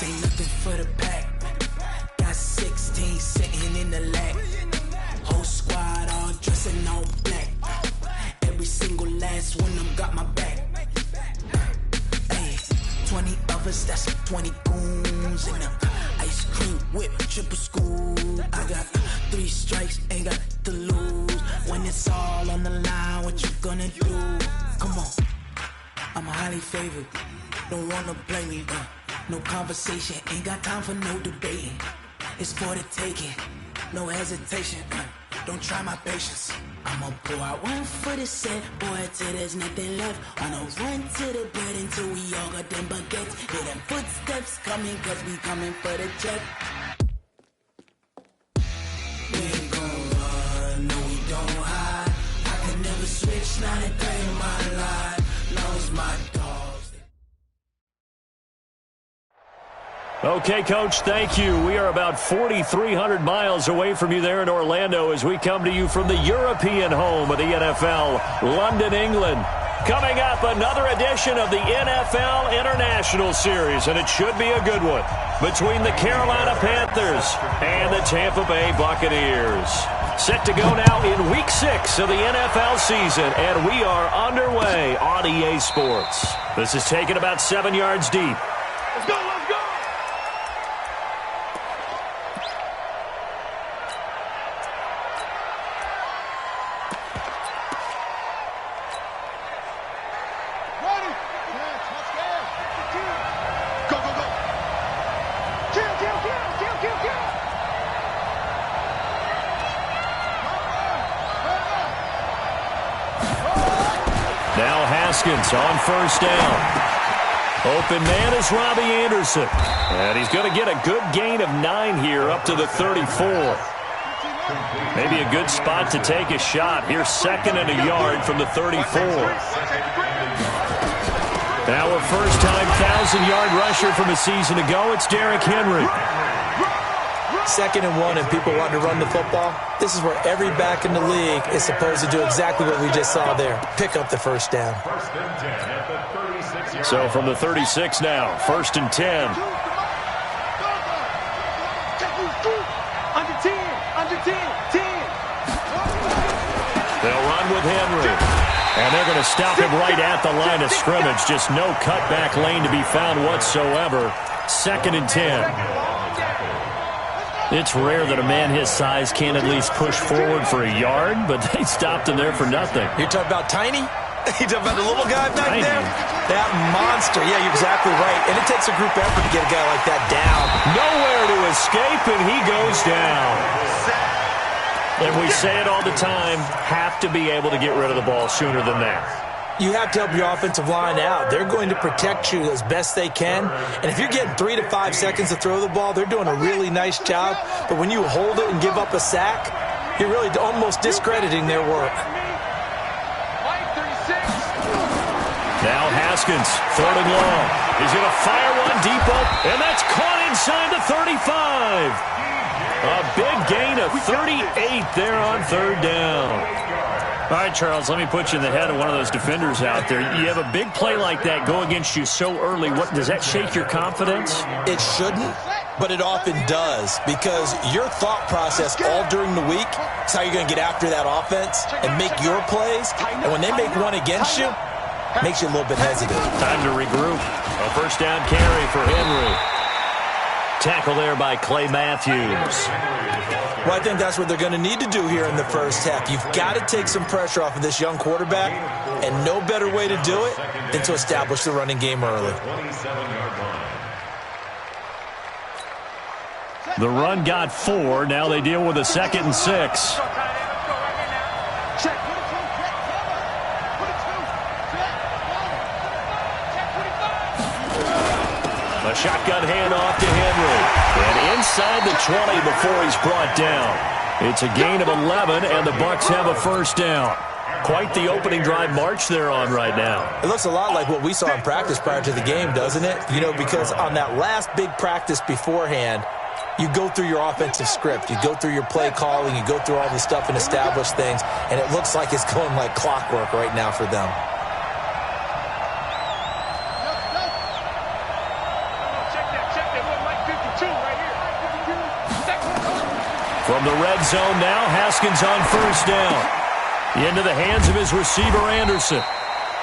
This ain't nothing for the pack. Got 16 sitting in the lag. Whole squad all dressing all black. Every single last one of them got my back. Hey, 20 of us, that's 20 goons in them. Ice cream whip, triple school. I got 3 strikes, ain't got to lose. When it's all on the line, what you gonna do? Come on, I'm highly favored. Don't wanna blame me, no conversation, ain't got time for no debating. It's for the taking, no hesitation. Don't try my patience. I'ma pour out one for the set, boy, till there's nothing left. Wanna run to the bed until we all got them baguettes. Hear them footsteps coming, cause we coming for the check. We ain't gon' run, no we don't hide. I can never switch, not a day in my life. Knows my dogs. Okay, Coach, thank you. We are about 4,300 miles away from you there in Orlando as we come to you from the European home of the NFL, London, England. Coming up, another edition of the NFL International Series, and it should be a good one, between the Carolina Panthers and the Tampa Bay Buccaneers. Set to go now in Week 6 of the NFL season, and we are underway on EA Sports. This is taken about 7 yards deep. Let's go, let's go! Now Haskins on first down. Open man is Robbie Anderson. And he's going to get a good gain of 9 here up to the 34. Maybe a good spot to take a shot. Here's 2nd and a yard from the 34. Now a first-time 1,000-yard rusher from a season ago. It's Derrick Henry. 2nd and 1 and people want to run the football. This is where every back in the league is supposed to do exactly what we just saw there. Pick up the first down. So from the 36 now, 1st and 10. Under 10, under 10, 10. They'll run with Henry. And they're going to stop him right at the line of scrimmage. Just no cutback lane to be found whatsoever. 2nd and 10. It's rare that a man his size can't at least push forward for a yard, but they stopped him there for nothing. You're talking about Tiny? You talking about the little guy back there? That monster. Yeah, you're exactly right. And it takes a group effort to get a guy like that down. Nowhere to escape, and he goes down. And we say it all the time, have to be able to get rid of the ball sooner than that. You have to help your offensive line out. They're going to protect you as best they can. And if you're getting 3 to 5 seconds to throw the ball, they're doing a really nice job. But when you hold it and give up a sack, you're really almost discrediting their work. Now Haskins, 3rd and long. He's going to fire one deep up, and that's caught inside the 35. A big gain of 38 there on 3rd down. All right, Charles, let me put you in the head of one of those defenders out there. You have a big play like that go against you so early. What does that shake your confidence? It shouldn't, but it often does, because your thought process all during the week is how you're going to get after that offense and make your plays. And when they make one against you, it makes you a little bit hesitant. Time to regroup. A first down carry for Henry. Tackle there by Clay Matthews. Well, I think that's what they're going to need to do here in the first half. You've got to take some pressure off of this young quarterback, and no better way to do it than to establish the running game early. The run got 4. Now they deal with a 2nd and 6. A shotgun handoff to Henry. And inside the 20 before he's brought down. It's a gain of 11, and the Bucs have a first down. Quite the opening drive march they're on right now. It looks a lot like what we saw in practice prior to the game, doesn't it? You know, because on that last big practice beforehand, you go through your offensive script. You go through your play calling. You go through all the stuff and establish things. And it looks like it's going like clockwork right now for them. Check that From the red zone now, Haskins on first down. Into the hands of his receiver, Anderson.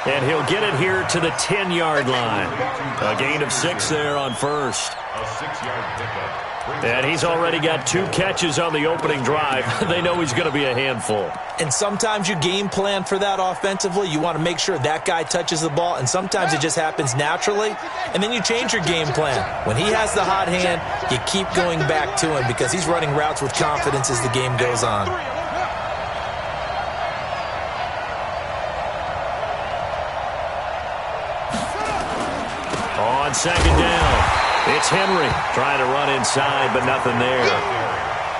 And he'll get it here to the 10-yard line. A gain of 6 there on first. A 6-yard pickup. And he's already got 2 catches on the opening drive. They know he's going to be a handful. And sometimes you game plan for that offensively. You want to make sure that guy touches the ball, and sometimes it just happens naturally, and then you change your game plan. When he has the hot hand, you keep going back to him because he's running routes with confidence as the game goes on. On second down, it's Henry trying to run inside, but nothing there.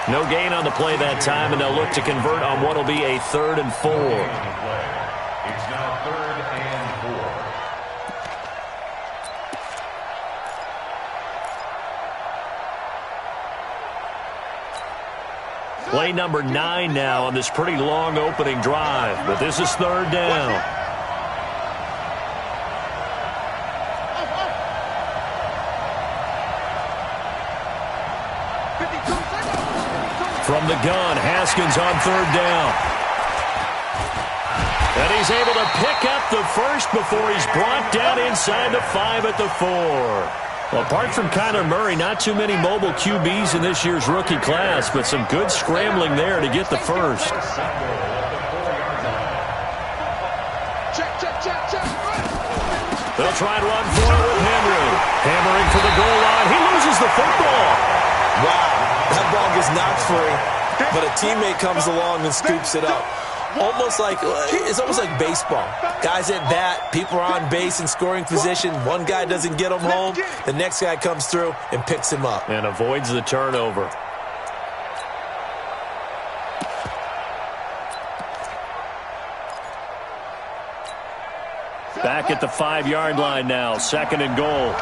No gain on the play that time, and they'll look to convert on what will be a 3rd and 4. It's now 3rd and 4. Play number 9 now on this pretty long opening drive, but this is 3rd down. From the gun, Haskins on 3rd down. And he's able to pick up the first before he's brought down inside the 5 at the 4. Well, apart from Kyler Murray, not too many mobile QBs in this year's rookie class, but some good scrambling there to get the first. They'll try and run for it with Henry. Hammering for the goal line. He loses the football. Wow, that ball gets knocked free, but a teammate comes along and scoops it up. It's almost like baseball. Guys at bat, people are on base in scoring position. One guy doesn't get him home. The next guy comes through and picks him up. And avoids the turnover. Back at the 5-yard line now, 2nd and goal.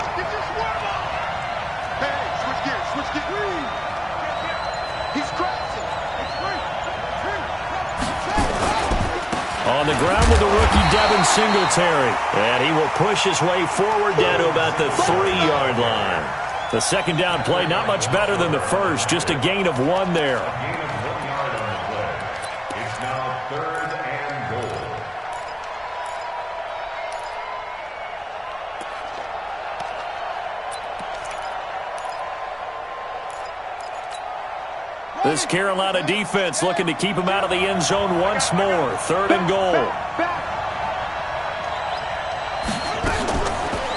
On the ground with the rookie Devin Singletary. And he will push his way forward down to about the 3-yard line. The 2nd down play, not much better than the first, just a gain of 1 there. It's now 3rd and goal. This Carolina defense looking to keep him out of the end zone once more. 3rd and goal.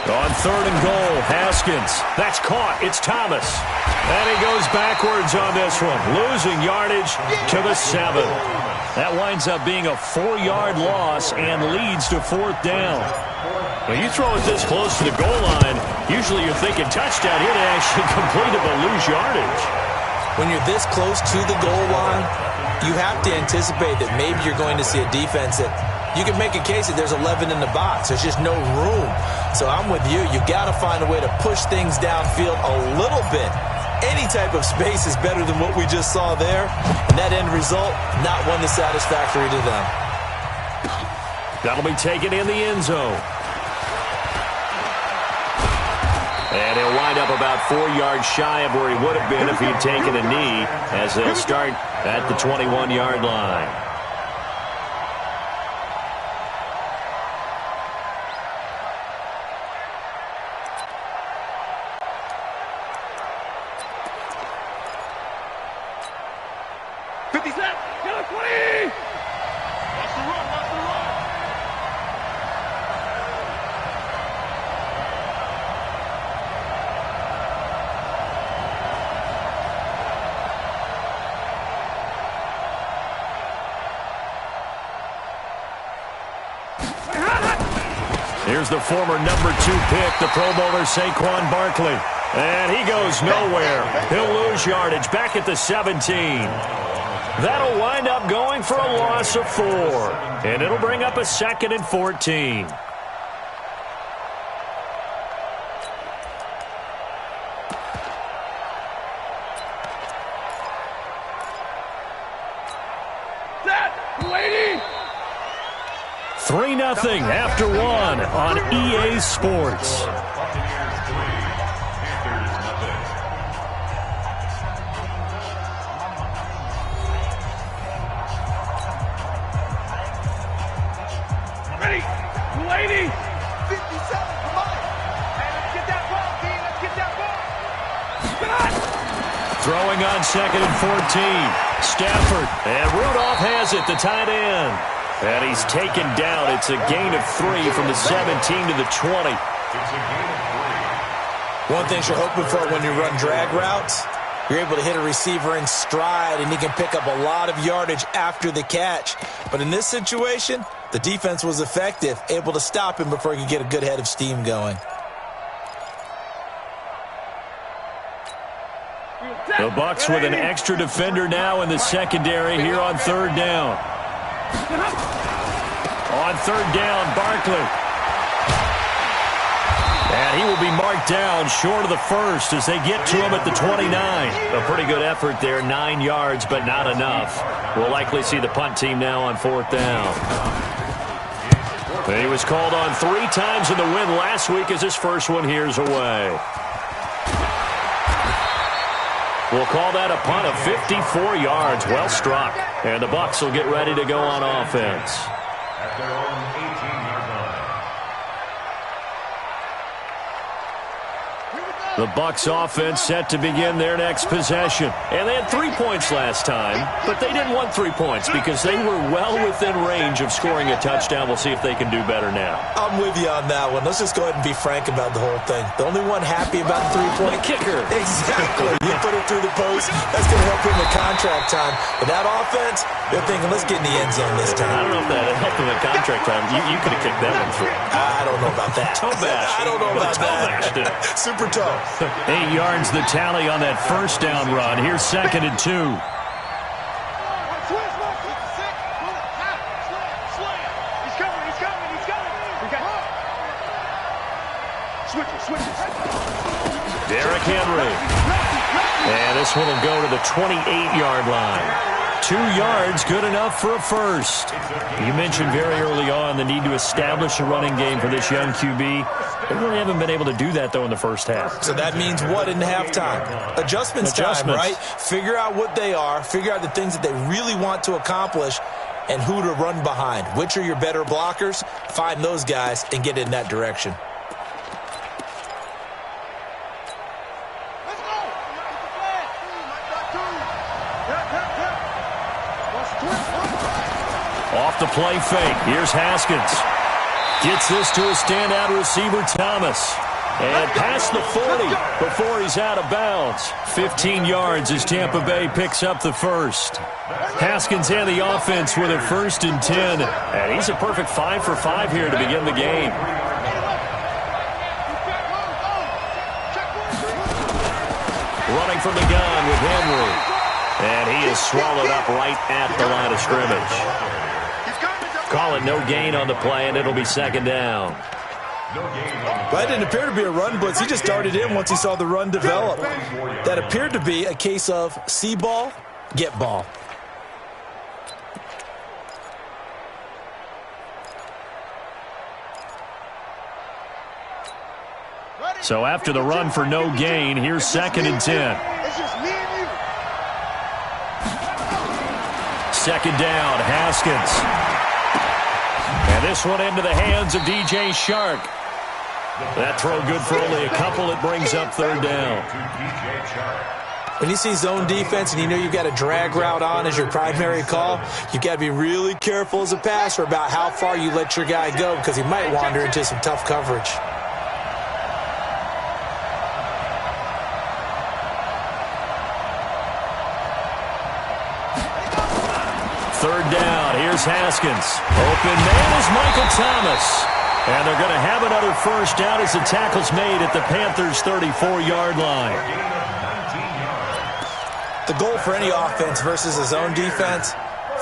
On 3rd and goal, Haskins. That's caught. It's Thomas. And he goes backwards on this one, losing yardage to the 7. That winds up being a 4-yard loss and leads to 4th down. When you throw it this close to the goal line, usually you're thinking touchdown. Here they actually complete it but lose yardage. When you're this close to the goal line, you have to anticipate that maybe you're going to see a defense that you can make a case that there's 11 in the box. There's just no room. So I'm with you. You got to find a way to push things downfield a little bit. Any type of space is better than what we just saw there. And that end result, not one that's satisfactory to them. That'll be taken in the end zone. And he'll wind up about 4 yards shy of where he would have been if he'd taken a knee, as they'll start at the 21-yard line. Here's the former number 2 pick, the Pro Bowler Saquon Barkley. And he goes nowhere. He'll lose yardage back at the 17. That'll wind up going for a loss of 4. And it'll bring up a 2nd and 14. Lady! 3-0 after 1 on EA Sports. Throwing on 2nd and 14. Stafford. And Rudolph has it, the tight end. And he's taken down. It's a gain of 3 from the 17 to the 20. It's a gain of 3. One thing you're hoping for when you run drag routes, you're able to hit a receiver in stride, and he can pick up a lot of yardage after the catch. But in this situation, the defense was effective, able to stop him before he could get a good head of steam going. The Bucs with an extra defender now in the secondary here on 3rd down. On 3rd down, Barkley. And he will be marked down short of the first as they get to him at the 29. A pretty good effort there, 9 yards, but not enough. We'll likely see the punt team now on 4th down. He was called on 3 times in the win last week as his first one here's away. We'll call that a punt of 54 yards. Well struck. And the Bucs will get ready to go on offense. At their own 18-yard line. The Bucs offense set to begin their next possession. And they had 3 points last time, but they didn't want 3 points because they were well within range of scoring a touchdown. We'll see if they can do better now. I'm with you on that one. Let's just go ahead and be frank about the whole thing. The only one happy about the 3-point kicker. Exactly. You put it through the post. That's going to help him with contract time. But that offense, they're thinking, let's get in the end zone this time. I don't know if that helped him at contract time. You could have kicked that one through. I don't know about that. Toe bash. I don't know about that. Super toe. 8 yards the tally on that first down run. Here's 2nd and 2. Derrick Henry. And this one will go to the 28-yard line. 2 yards, good enough for a first. You mentioned very early on the need to establish a running game for this young QB. They really haven't been able to do that, though, in the first half. So that means what in halftime? Adjustments time, right? Figure out what they are, figure out the things that they really want to accomplish, and who to run behind. Which are your better blockers? Find those guys and get in that direction. Off the play fake. Here's Haskins. Gets this to a standout receiver, Thomas. And past the 40 before he's out of bounds. 15 yards as Tampa Bay picks up the first. Haskins and the offense with a 1st and 10. And he's a perfect 5 for 5 here to begin the game. Running from the gun with Henry. And he is swallowed up right at the line of scrimmage. Call it no gain on the play, and it'll be 2nd down. That didn't appear to be a run blitz. He just darted in once he saw the run develop. That appeared to be a case of see ball, get ball. So after the run for no gain, here's 2nd and 10. Second down, Haskins. And this one into the hands of DJ Shark. That throw good for only a couple. It brings up 3rd down. When you see zone defense and you know you've got a drag route on as your primary call, you've got to be really careful as a passer about how far you let your guy go because he might wander into some tough coverage. Third down, here's Haskins. Open man is Michael Thomas. And they're going to have another first down as the tackle's made at the Panthers' 34-yard line. The goal for any offense versus a zone defense,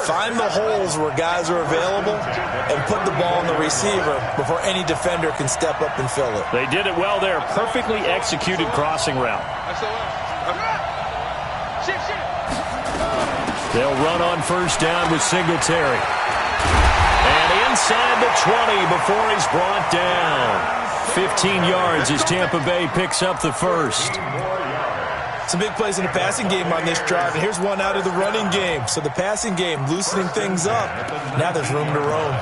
find the holes where guys are available and put the ball on the receiver before any defender can step up and fill it. They did it well there. Perfectly executed crossing route. They'll run on first down with Singletary. And inside the 20 before he's brought down. 15 yards as Tampa Bay picks up the first. Some big plays in the passing game on this drive, and here's one out of the running game. So the passing game loosening things up. Now there's room to roam.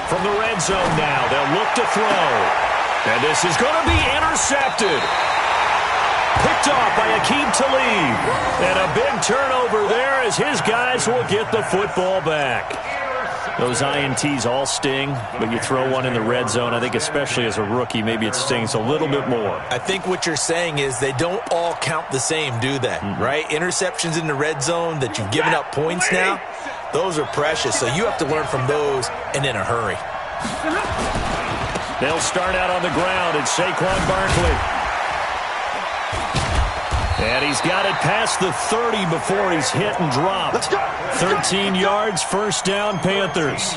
From the red zone now, they'll look to throw. And this is going to be intercepted. Picked off by Aqib Talib. And a big turnover there as his guys will get the football back. Those INTs all sting, but you throw one in the red zone, I think especially as a rookie, maybe it stings a little bit more. I think what you're saying is they don't all count the same, do they? Right? Interceptions in the red zone that you've given up points now, those are precious. So you have to learn from those and in a hurry. They'll start out on the ground. It's Saquon Barkley. And he's got it past the 30 before he's hit and dropped. 13 yards, first down, Panthers.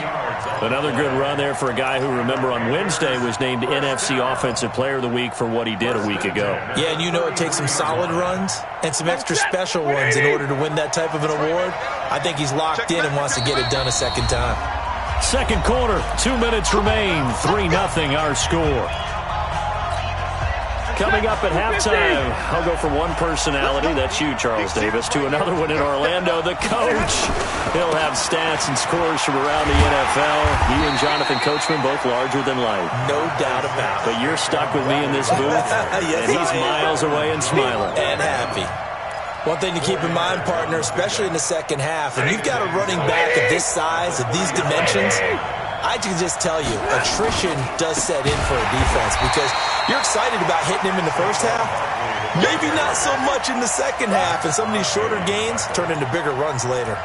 Another good run there for a guy who, remember, on Wednesday was named NFC Offensive Player of the Week for what he did a week ago. Yeah, and you know it takes some solid runs and some extra special ones in order to win that type of an award. I think he's locked in and wants to get it done a second time. Second quarter, 2 minutes remain, 3-0 our score. Coming up at halftime, I'll go from one personality, that's you, Charles Davis, to another one in Orlando, the coach. He'll have stats and scores from around the NFL. You and Jonathan Coachman, both larger than life. No doubt about it. But you're stuck with me in this booth, yes, and he's miles away and smiling. And happy. One thing to keep in mind, partner, especially in the second half, and you've got a running back of this size, of these dimensions, I can just tell you, attrition does set in for a defense because you're excited about hitting him in the first half. Maybe not so much in the second half, and some of these shorter gains turn into bigger runs later.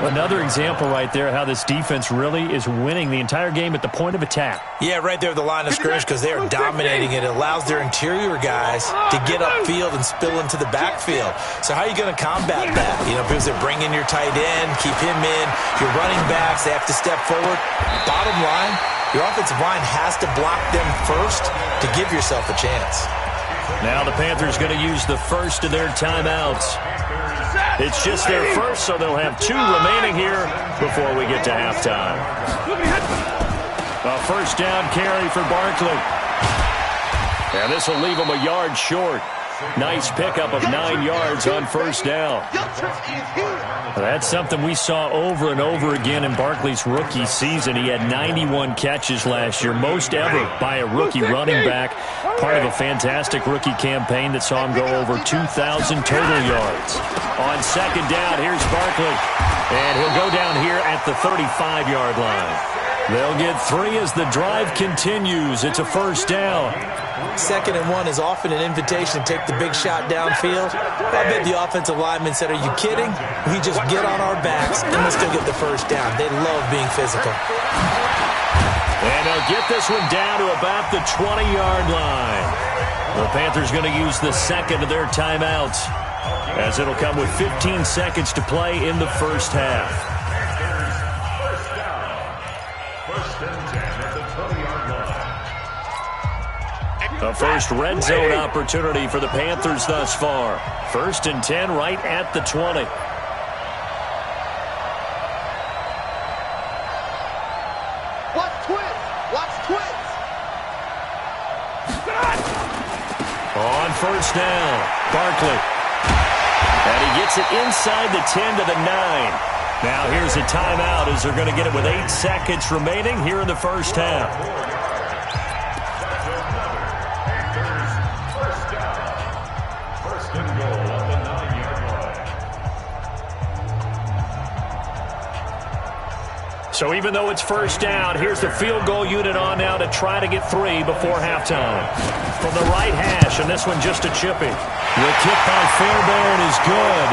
Another example right there how this defense really is winning the entire game at the point of attack. Yeah, right there at the line of scrimmage because they are dominating it. It allows their interior guys to get upfield and spill into the backfield. So how are you going to combat that? You know, because they bring in your tight end, keep him in. Your running backs, they have to step forward. Bottom line, your offensive line has to block them first to give yourself a chance. Now the Panthers going to use the first of their timeouts. It's just their first, so they'll have 2 remaining here before we get to halftime. A first down carry for Barkley. And this will leave him a yard short. Nice pickup of 9 yards on first down. That's something we saw over and over again in Barkley's rookie season. He had 91 catches last year, most ever by a rookie running back. Part of a fantastic rookie campaign that saw him go over 2,000 total yards. On second down, here's Barkley. And he'll go down here at the 35-yard line. They'll get 3 as the drive continues. It's a first down. 2nd and 1 is often an invitation to take the big shot downfield. I bet the offensive lineman said, are you kidding? We just get on our backs and let's go get the first down. They love being physical. And they'll get this one down to about the 20-yard line. The Panthers going to use the second of their timeouts as it'll come with 15 seconds to play in the first half. First and 10 at the 20-yard line. The first red zone opportunity for the Panthers thus far. First and 10 right at the 20. Watch twins. Watch twins. On first down, Barkley. And he gets it inside the 10 to the 9. Now here's a timeout as they're going to get it with 8 seconds remaining here in the first half. So even though it's first down, here's the field goal unit on now to try to get 3 before halftime. From the right hash, and this one just a chippy. The kick by Fairbairn is good.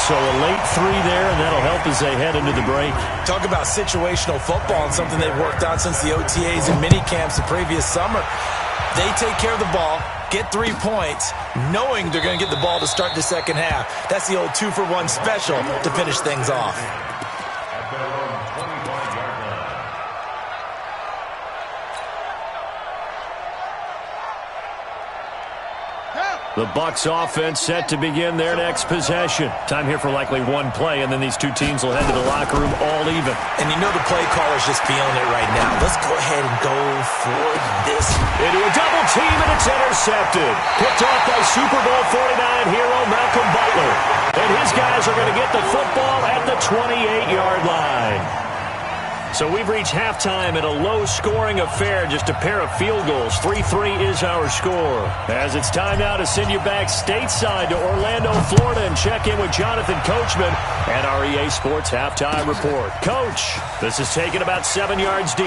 So a late 3 there, and that'll help as they head into the break. Talk about situational football and something they've worked on since the OTAs and mini camps the previous summer. They take care of the ball, get 3 points, knowing they're going to get the ball to start the second half. That's the old 2-for-1 special to finish things off. The Bucs offense set to begin their next possession. Time here for likely 1 play, and then these 2 teams will head to the locker room all even. And you know the play caller's just feeling it right now. Let's go ahead and go for this. Into a double team, and it's intercepted. Picked off by Super Bowl 49 hero Malcolm Butler. And his guys are going to get the football at the 28-yard line. So we've reached halftime in a low-scoring affair, just a pair of field goals. 3-3 is our score. As it's time now to send you back stateside to Orlando, Florida, and check in with Jonathan Coachman and our EA Sports Halftime Report. Coach, this is taken about 7 yards deep.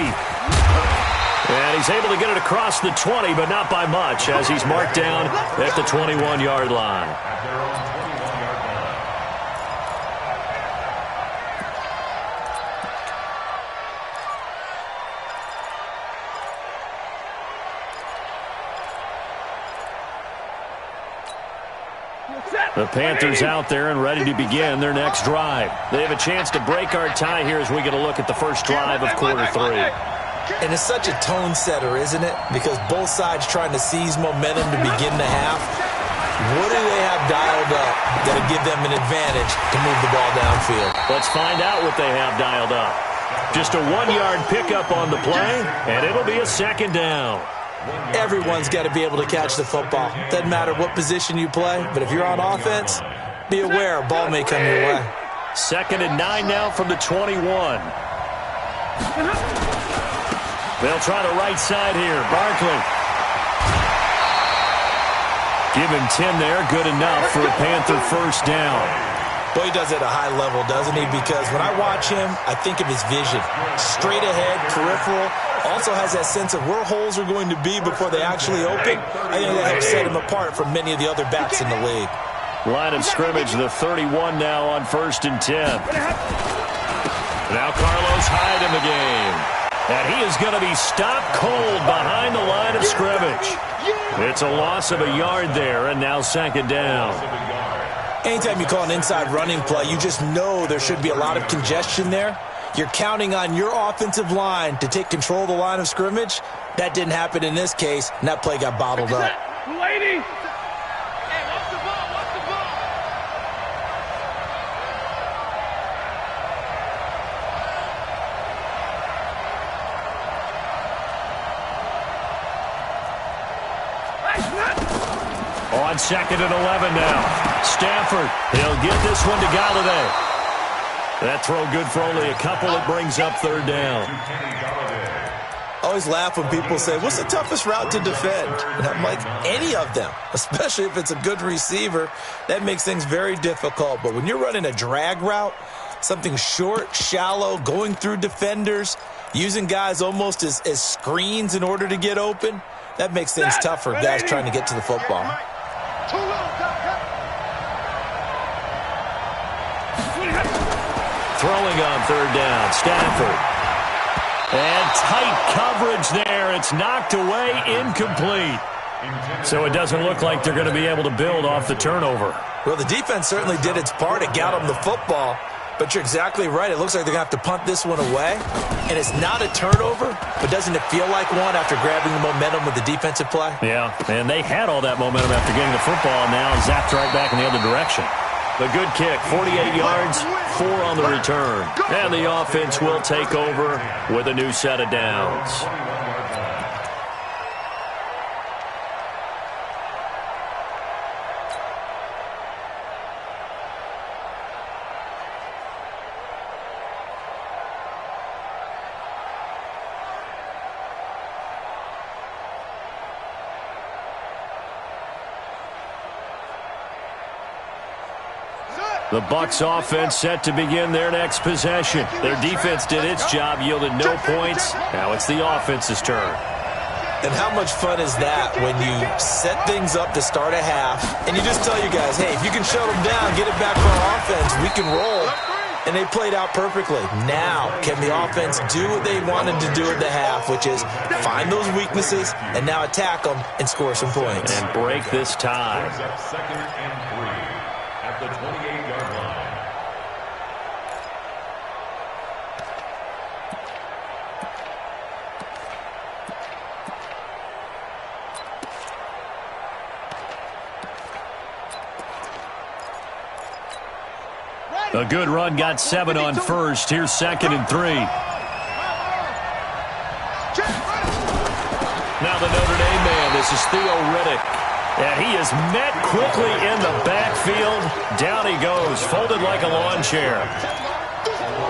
And he's able to get it across the 20, but not by much, as he's marked down at the 21-yard line. The Panthers out there and ready to begin their next drive. They have a chance to break our tie here as we get a look at the first drive of quarter 3. And it's such a tone setter, isn't it? Because both sides trying to seize momentum to begin the half. What do they have dialed up that'll give them an advantage to move the ball downfield? Let's find out what they have dialed up. Just a 1-yard pickup on the play, and it'll be a second down. Everyone's got to be able to catch the football. Doesn't matter what position you play, but if you're on offense, be aware a ball may come your way. 2nd and 9 now from the 21. They'll try the right side here. Barkley. Give him 10 there. Good enough for a Panther first down. Boy, he does it at a high level, doesn't he? Because when I watch him, I think of his vision. Straight ahead, peripheral. Also has that sense of where holes are going to be before they actually open. I think that helps set him apart from many of the other backs in the league. Line of scrimmage, the 31 now on 1st and 10. Now Carlos Hyde in the game. And he is going to be stopped cold behind the line of scrimmage. It's a loss of a yard there, and now 2nd down. Anytime you call an inside running play, you just know there should be a lot of congestion there. You're counting on your offensive line to take control of the line of scrimmage. That didn't happen in this case, and that play got bottled up. Lady! Hey, watch the ball, watch the ball! On 2nd and 11 now. Stafford, he'll get this one to Galladay. That throw good for only a couple. It brings up 3rd down. I always laugh when people say, what's the toughest route to defend? And I'm like, any of them, especially if it's a good receiver. That makes things very difficult. But when you're running a drag route, something short, shallow, going through defenders, using guys almost as screens in order to get open, that makes things tough for guys trying to get to the football. Throwing on 3rd down, Stafford. And tight coverage there. It's knocked away, incomplete. So it doesn't look like they're going to be able to build off the turnover. Well, the defense certainly did its part. It got them the football. But you're exactly right. It looks like they're going to have to punt this one away. And it's not a turnover, but doesn't it feel like one after grabbing the momentum with the defensive play? Yeah, and they had all that momentum after getting the football, and now zapped right back in the other direction. The good kick, 48 yards, 4 on the return. And the offense will take over with a new set of downs. The Bucs offense set to begin their next possession. Their defense did its job, yielded no points. Now it's the offense's turn. And how much fun is that when you set things up to start a half and you just tell your guys, hey, if you can shut them down, get it back for our offense, we can roll. And they played out perfectly. Now, can the offense do what they wanted to do at the half, which is find those weaknesses and now attack them and score some points. And break this tie. 2nd and 3 at the 28-yard line. A good run, got 7 on 1st. Here's 2nd and 3. Now the Notre Dame man, this is Theo Riddick. And he is met quickly in the backfield. Down he goes, folded like a lawn chair.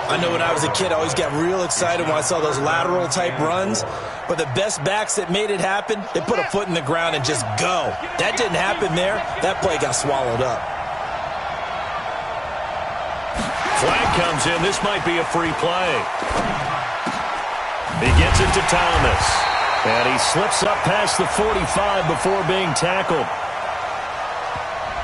I know when I was a kid, I always got real excited when I saw those lateral-type runs. But the best backs that made it happen, they put a foot in the ground and just go. That didn't happen there. That play got swallowed up. Flag comes in. This might be a free play. He gets it to Thomas. And he slips up past the 45 before being tackled.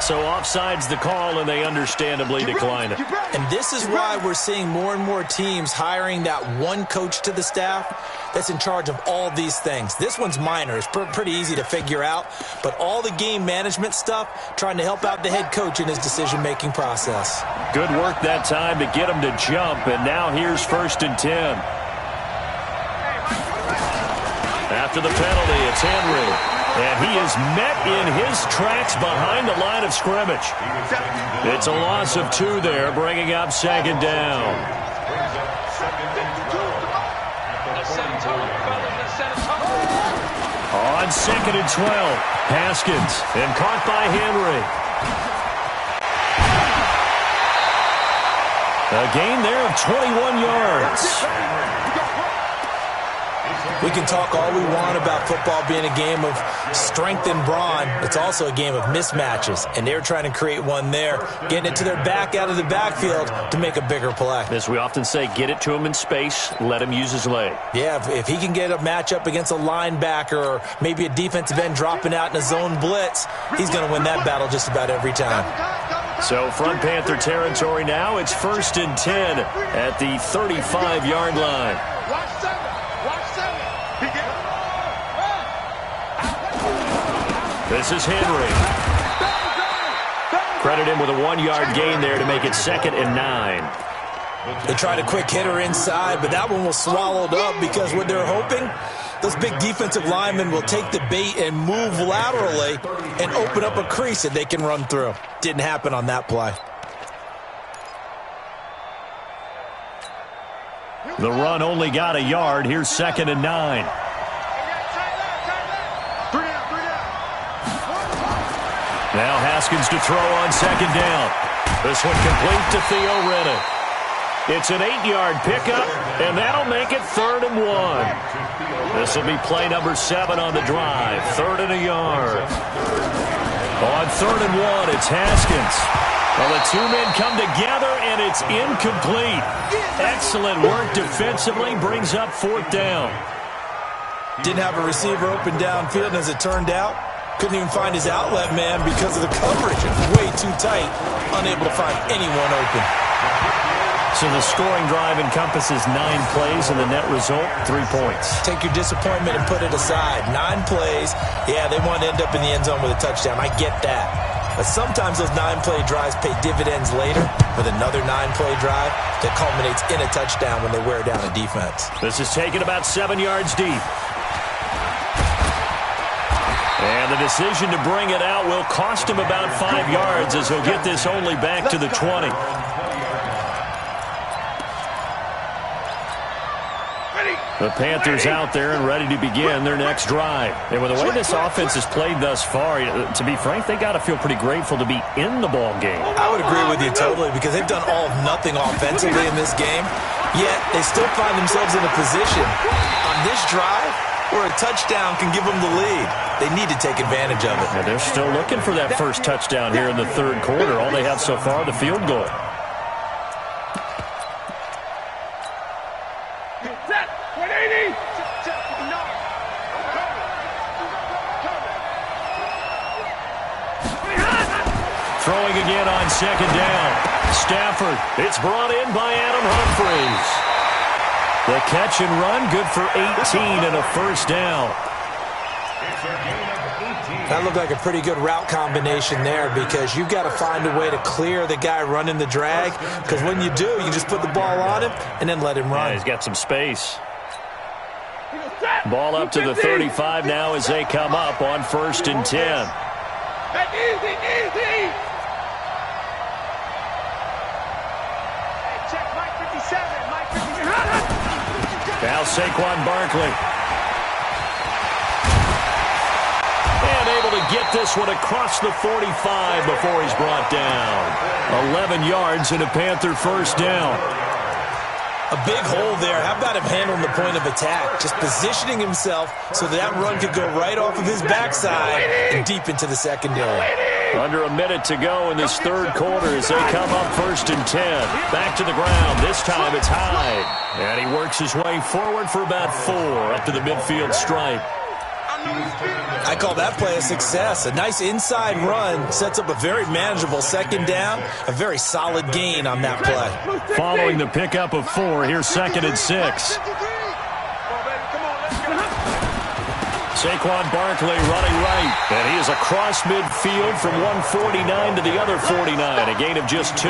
So offside's the call, and they understandably decline it. And this is why we're seeing more and more teams hiring that one coach to the staff that's in charge of all these things. This one's minor. It's pretty easy to figure out. But all the game management stuff, trying to help out the head coach in his decision-making process. Good work that time to get him to jump, and now here's 1st and 10. After the penalty, it's Henry. And he is met in his tracks behind the line of scrimmage. It's a loss of 2 there, bringing up 2nd down. On 2nd and 12, Haskins, and caught by Henry. A gain there of 21 yards. We can talk all we want about football being a game of strength and brawn. It's also a game of mismatches, and they're trying to create one there, getting it to their back out of the backfield to make a bigger play. As we often say, get it to him in space, let him use his leg. Yeah, if he can get a matchup against a linebacker or maybe a defensive end dropping out in a zone blitz, he's going to win that battle just about every time. So from Panther territory now, it's 1st and 10 at the 35-yard line. This is Henry. Credit him with a 1-yard gain there to make it 2nd and 9. They tried a quick hitter inside, but that one was swallowed up because what they're hoping, those big defensive linemen will take the bait and move laterally and open up a crease that they can run through. Didn't happen on that play. The run only got a yard. Here's 2nd and 9. Now Haskins to throw on 2nd down. This one complete to Theo Rennick. It's an 8-yard pickup, and that'll make it 3rd and 1. This will be play number 7 on the drive. 3rd and a yard. On 3rd and 1, it's Haskins. Well, the 2 men come together, and it's incomplete. Excellent work defensively, brings up 4th down. Didn't have a receiver open downfield, and as it turned out, couldn't even find his outlet man because of the coverage. Way too tight, unable to find anyone open. So the scoring drive encompasses 9 plays, and the net result, 3 points. Take your disappointment and put it aside. 9 plays, yeah, they want to end up in the end zone with a touchdown. I get that. But sometimes those 9-play drives pay dividends later with another 9-play drive that culminates in a touchdown when they wear down a defense. This is taken about 7 yards deep. And the decision to bring it out will cost him about 5 yards as he'll get this only back to the 20. The Panthers out there and ready to begin their next drive. And with the way this offense has played thus far, to be frank, they got to feel pretty grateful to be in the ball game. I would agree with you totally because they've done all of nothing offensively in this game, yet they still find themselves in a position on this drive where a touchdown can give them the lead. They need to take advantage of it. And they're still looking for that first touchdown here in the 3rd quarter. All they have so far, the field goal. Throwing again on 2nd down. Stafford. It's brought in by Adam Humphries. The catch and run, good for 18 and a 1st down. That looked like a pretty good route combination there because you've got to find a way to clear the guy running the drag because when you do, you just put the ball on him and then let him run. Yeah, he's got some space. Ball up to the 35 now as they come up on 1st and 10. Easy. Now Saquon Barkley. And able to get this one across the 45 before he's brought down. 11 yards and a Panther 1st down. A big hole there. How about him handling the point of attack? Just positioning himself so that run could go right off of his backside and deep into the secondary. Under a minute to go in this third quarter as they come up 1st and 10. Back to the ground. This time it's Hyde. And he works his way forward for about 4 up to the midfield stripe. I call that play a success. A nice inside run sets up a very manageable second down. A very solid gain on that play. Following the pickup of 4, here's 2nd and 6. Saquon Barkley running right. And he is across midfield from 149 to the other 49. A gain of just 2.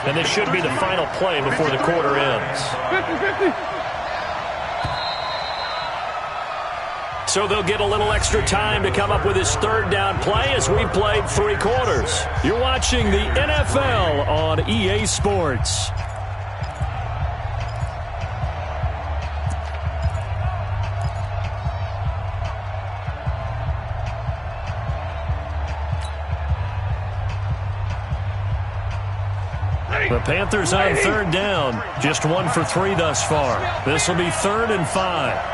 And this should be the final play before the quarter ends. So they'll get a little extra time to come up with his third down play as we've played 3 quarters. You're watching the NFL on EA Sports. The Panthers on 3rd down. Just 1 for 3 thus far. This will be 3rd and 5.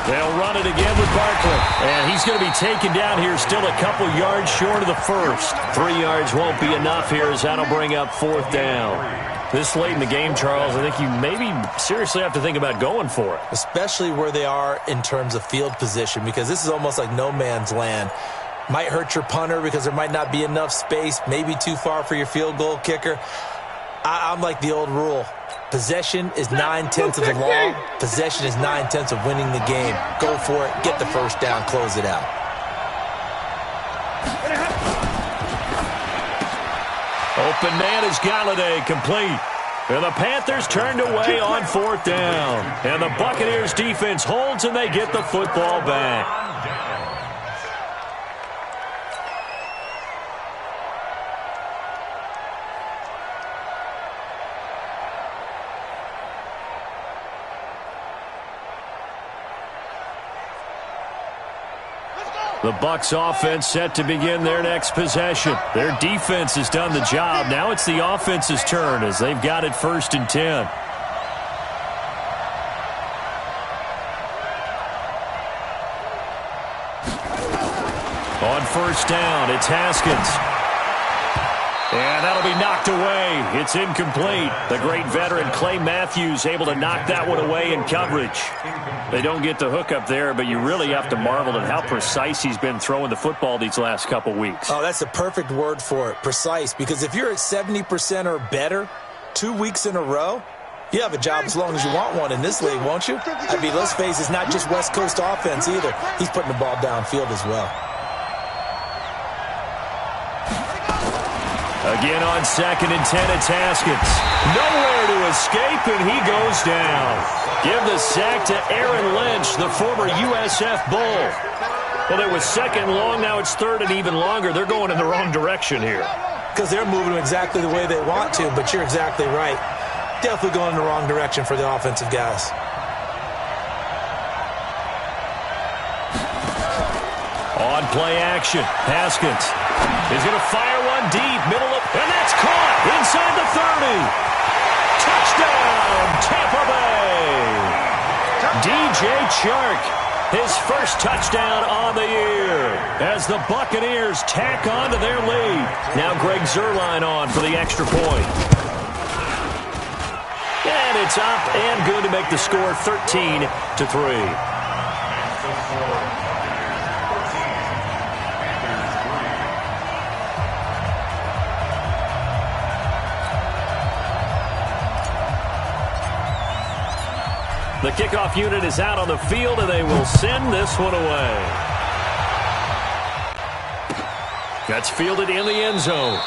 They'll run it again with Barkley. And he's going to be taken down here still a couple yards short of the first. 3 yards won't be enough here as that'll bring up 4th down. This late in the game, Charles, I think you maybe seriously have to think about going for it. Especially where they are in terms of field position, because this is almost like no man's land. Might hurt your punter because there might not be enough space, maybe too far for your field goal kicker. I'm like the old rule. Possession is 9/10 of the law. Possession is 9/10 of winning the game. Go for it. Get the first down. Close it out. Open man is Galladay, complete. And the Panthers turned away on 4th down. And the Buccaneers defense holds and they get the football back. The Bucs offense set to begin their next possession. Their defense has done the job. Now it's the offense's turn as they've got it 1st and 10. On 1st down, it's Haskins. And that'll be knocked away. It's incomplete. The great veteran Clay Matthews able to knock that one away in coverage. They don't get the hook up there, but you really have to marvel at how precise he's been throwing the football these last couple weeks. Oh, that's the perfect word for it, precise. Because if you're at 70% or better 2 weeks in a row, you have a job as long as you want one in this league, won't you? I mean, let's face it, it's not just West Coast offense either. He's putting the ball downfield as well. Again on 2nd and 10, it's Haskins. Nowhere to escape, and he goes down. Give the sack to Aaron Lynch, the former USF Bull. Well, it was 2nd long, now it's 3rd and even longer. They're going in the wrong direction here. Because they're moving exactly the way they want to, but you're exactly right. Definitely going in the wrong direction for the offensive guys. On play action, Haskins is going to fire one deep, middle of, and that's caught inside the 30. Touchdown, Tampa Bay. DJ Chark, his first touchdown on the year as the Buccaneers tack on to their lead. Now Greg Zuerlein on for the extra point. And it's up and good to make the score 13-3. The kickoff unit is out on the field, and they will send this one away. That's fielded in the end zone.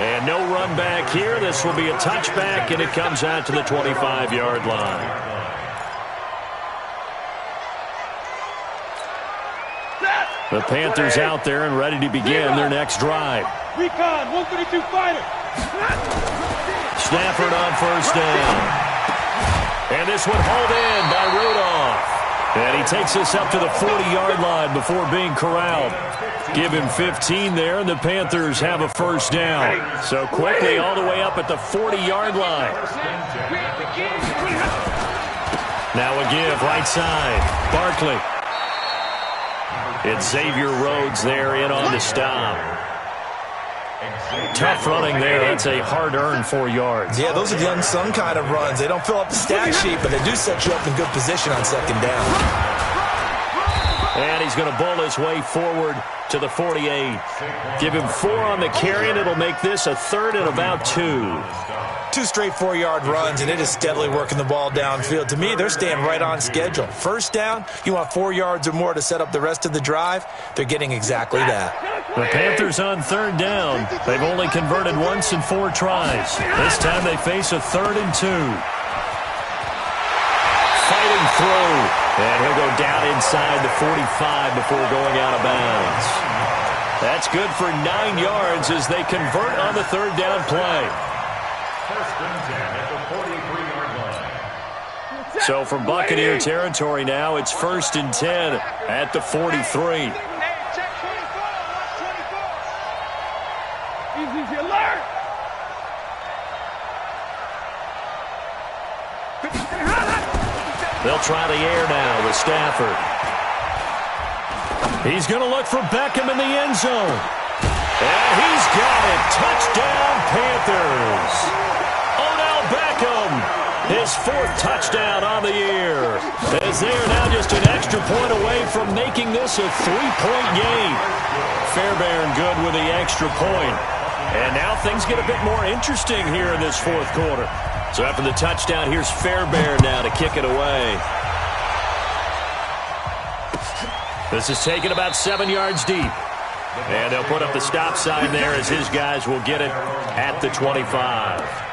And no run back here. This will be a touchback, and it comes out to the 25-yard line. The Panthers out there and ready to begin their next drive. Recon, 132 fighter. Stafford on 1st down. And this one hauled in by Rudolph. And he he takes us up to the 40-yard line before being corralled. Give him 15 there, and the Panthers have a first down. So quickly all the way up at the 40-yard line. Now a give right side. Barkley. It's Xavier Rhodes there in on the stop. Tough running there. That's a hard-earned 4 yards. Yeah, those are the unsung kind of runs. They don't fill up the stat sheet, but they do set you up in good position on second down. And he's going to bull his way forward to the 48. Give him 4 on the carry, and it'll make this a 3rd and about 2. 2 straight 4-yard runs, and it is steadily working the ball downfield. To me, they're staying right on schedule. First down, you want 4 yards or more to set up the rest of the drive. They're getting exactly that. The Panthers on 3rd down. They've only converted once in 4 tries. This time they face a 3rd and 2. Fighting through. And he'll go down inside the 45 before going out of bounds. That's good for 9 yards as they convert on the 3rd down play. First and 10 at the 43-yard line. So from Buccaneer territory now, it's 1st and 10 at the 43. Easy alert! They'll try the air now with Stafford. He's going to look for Beckham in the end zone. And he's got it. Touchdown, Panthers. Odell Beckham, his 4th touchdown on the year. As they are now just an extra point away from making this a 3-point game. Fairbairn good with the extra point. And now things get a bit more interesting here in this 4th quarter. So after the touchdown, here's Fairbairn now to kick it away. This is taken about 7 yards deep. And they'll put up the stop sign there as his guys will get it at the 25.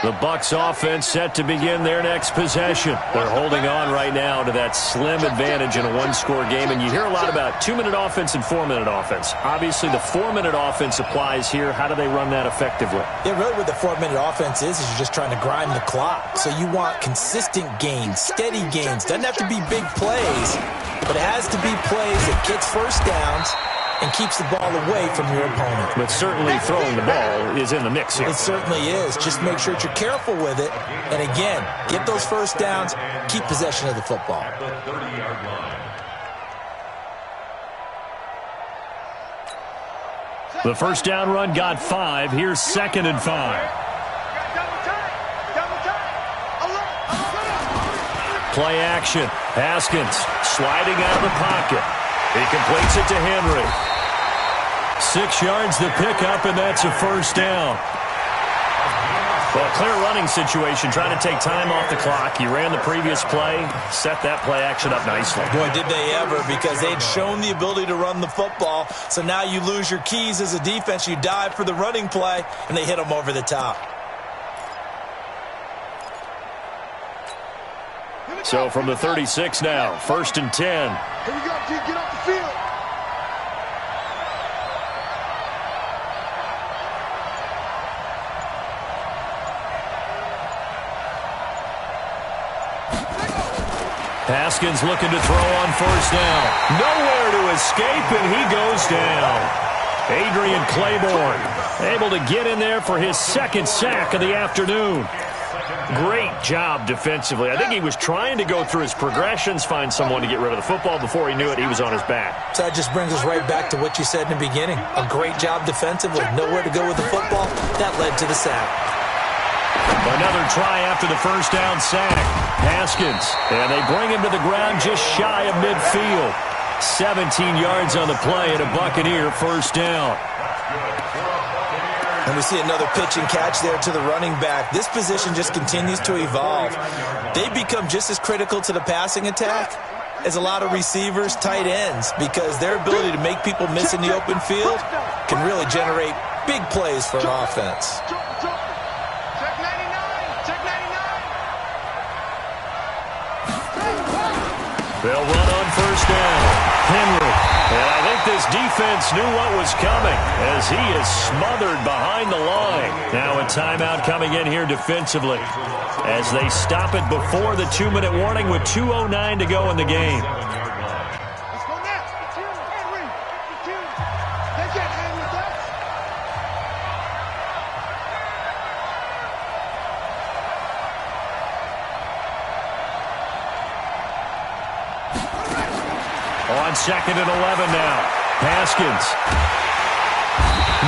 The Bucs offense set to begin their next possession. They're holding on right now to that slim advantage in a 1-score game. And you hear a lot about 2-minute offense and 4-minute offense. Obviously, the 4-minute offense applies here. How do they run that effectively? Yeah, really what the 4-minute offense is you're just trying to grind the clock. So you want consistent gains, steady gains. Doesn't have to be big plays, but it has to be plays that gets first downs and keeps the ball away from your opponent. But certainly throwing the ball is in the mix here. It certainly is. Just make sure that you're careful with it. And again, get those first downs, keep possession of the football. At the 30-yard line. The first down run got 5. Here's 2nd and 5. Play action. Haskins sliding out of the pocket. He completes it to Henry. 6 yards the pickup, and that's a first down. Well, clear running situation, trying to take time off the clock. He ran the previous play, set that play action up nicely. Boy, did they ever, because they'd shown the ability to run the football. So now you lose your keys as a defense. You dive for the running play, and they hit them over the top. So from the 36 now, 1st and 10. Here we go, G. Get off the field. Haskins looking to throw on first down. Nowhere to escape, and he goes down. Adrian Claiborne able to get in there for his 2nd sack of the afternoon. Great job defensively. I think he was trying to go through his progressions, find someone to get rid of the football. Before he knew it, he was on his back. So that just brings us right back to what you said in the beginning. A great job defensively. Nowhere to go with the football. That led to the sack. Another try after the first down sack. Haskins, and they bring him to the ground just shy of midfield. 17 yards on the play and a Buccaneer first down. And we see another pitch and catch there to the running back. This position just continues to evolve. They become just as critical to the passing attack as a lot of receivers, tight ends, because their ability to make people miss in the open field can really generate big plays for an offense. Check 99. Check 99. They'll run on first down. Henry. And I think this defense knew what was coming as he is smothered behind the line. Now a timeout coming in here defensively as they stop it before the 2-minute warning with 2:09 to go in the game. Let's go next. They can't hang with us. On 2nd and 11 now. Haskins.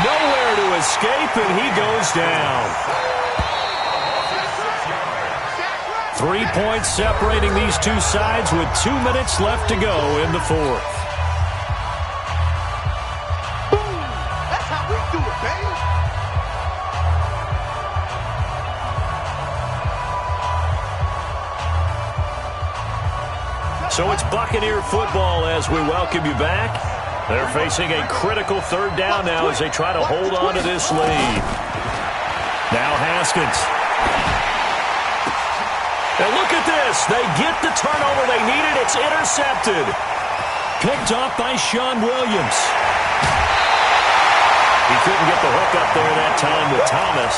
Nowhere to escape, and he goes down. 3 points separating these two sides with 2 minutes left to go in the fourth. That's how we do it, baby. So it's Buccaneer football as we welcome you back. They're facing a critical 3rd down now as they try to hold on to this lead. Now Haskins. And look at this. They get the turnover they needed. It's intercepted. Picked off by Sean Williams. He couldn't get the hook up there that time with Thomas.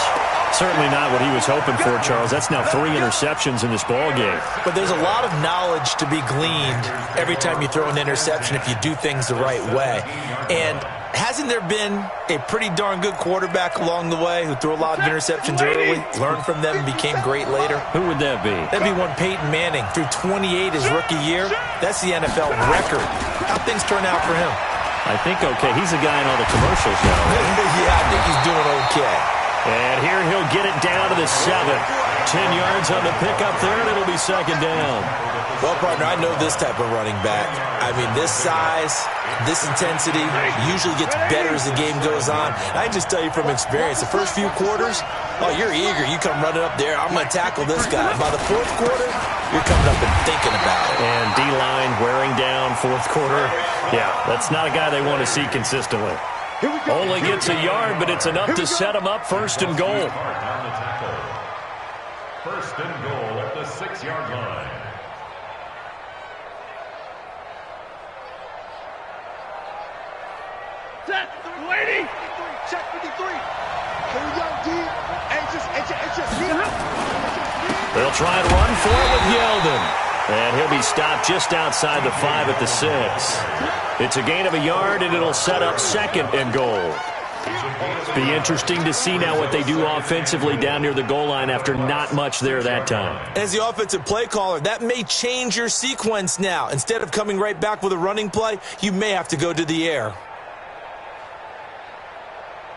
Certainly not what he was hoping for, Charles. That's now 3 interceptions in this ballgame. But there's a lot of knowledge to be gleaned every time you throw an interception if you do things the right way. And hasn't there been a pretty darn good quarterback along the way who threw a lot of interceptions early, learned from them, and became great later? Who would that be? That'd be one Peyton Manning. Threw 28 his rookie year. That's the NFL record. How'd things turn out for him? I think okay. He's a guy in all the commercials now. Yeah, I think he's doing okay. And here he'll get it down to the 7. 10 yards on the pickup there, and it'll be 2nd down. Well, partner, I know this type of running back. I mean, this size, this intensity usually gets better as the game goes on. I can just tell you from experience, the first few quarters, oh, you're eager. You come running up there, I'm going to tackle this guy. By the 4th quarter, you're coming up and thinking about it. And D-line wearing down 4th quarter. Yeah, that's not a guy they want to see consistently. Only gets a yard, but it's enough to set him up 1st and goal. 1st and goal at the 6-yard line. Set, lady. Check 53. Here we go, D. They'll try and run for it with Yeldon. And he'll be stopped just outside the 5 at the 6. It's a gain of a yard, and it'll set up 2nd and goal. It'll be interesting to see now what they do offensively down near the goal line after not much there that time. As the offensive play caller, that may change your sequence now. Instead of coming right back with a running play, you may have to go to the air.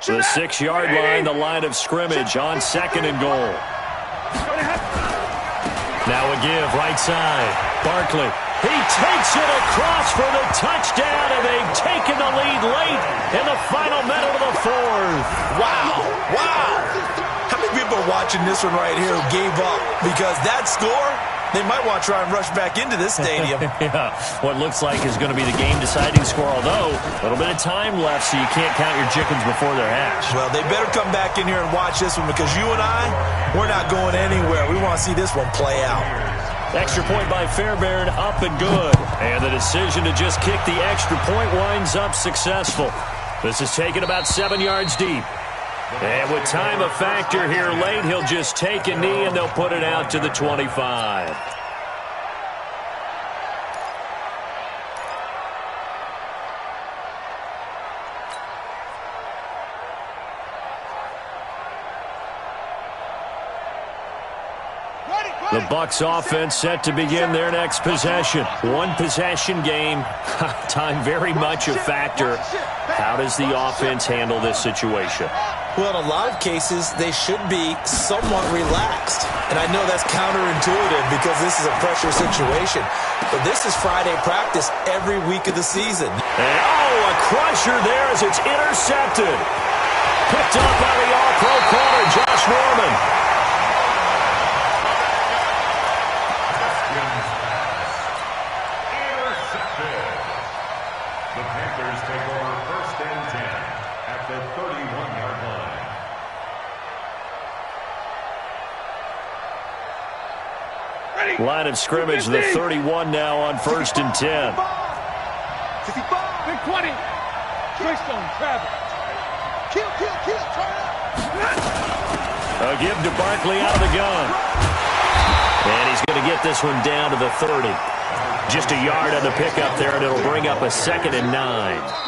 The 6-yard line, the line of scrimmage on 2nd and goal. Now a give, right side. Barkley. He takes it across for the touchdown, and they've taken the lead late in the final minute of the 4th. Wow. Wow. How many people are watching this one right here who gave up? Because that score, they might want to try and rush back into this stadium. Yeah, what looks like is going to be the game-deciding score, although a little bit of time left, so you can't count your chickens before they're hatched. Well, they better come back in here and watch this one because you and I, we're not going anywhere. We want to see this one play out. Extra point by Fairbairn, up and good. And the decision to just kick the extra point winds up successful. This is taken about 7 yards deep. And with time a factor here late, he'll just take a knee and they'll put it out to the 25. The Bucs offense set to begin their next possession. One possession game. Time very much a factor. How does the offense handle this situation? Well, in a lot of cases, they should be somewhat relaxed. And I know that's counterintuitive because this is a pressure situation. But this is Friday practice every week of the season. And a crusher there as it's intercepted. Picked up by the All-Pro corner, Josh Norman. The Panthers take over 1st and 10 at the 31-yard line. Line of scrimmage, the 31 now on 1st and 10. 65, 20. Twist on Travis. Kill, turn up. A give to Barkley out of the gun. And he's going to get this one down to the 30. Just a yard on the pickup there, and it'll bring up a 2nd and 9.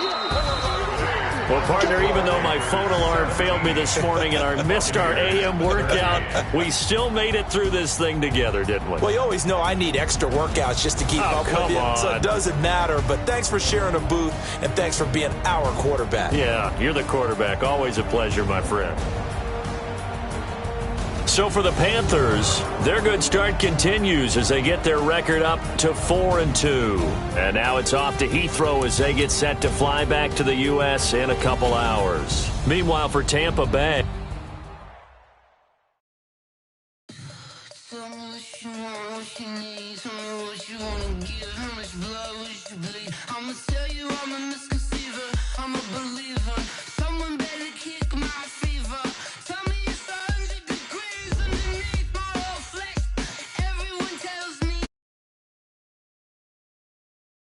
Well, partner, even though my phone alarm failed me this morning and I missed our AM workout, we still made it through this thing together, didn't we? Well, you always know I need extra workouts just to keep up with you, so it doesn't matter. But thanks for sharing a booth, and thanks for being our quarterback. Yeah, you're the quarterback. Always a pleasure, my friend. So for the Panthers, their good start continues as they get their record up to 4-2. And now it's off to Heathrow as they get set to fly back to the U.S. in a couple hours. Meanwhile, for Tampa Bay, I'ma tell you I'm a misconceiver, I'm a believer.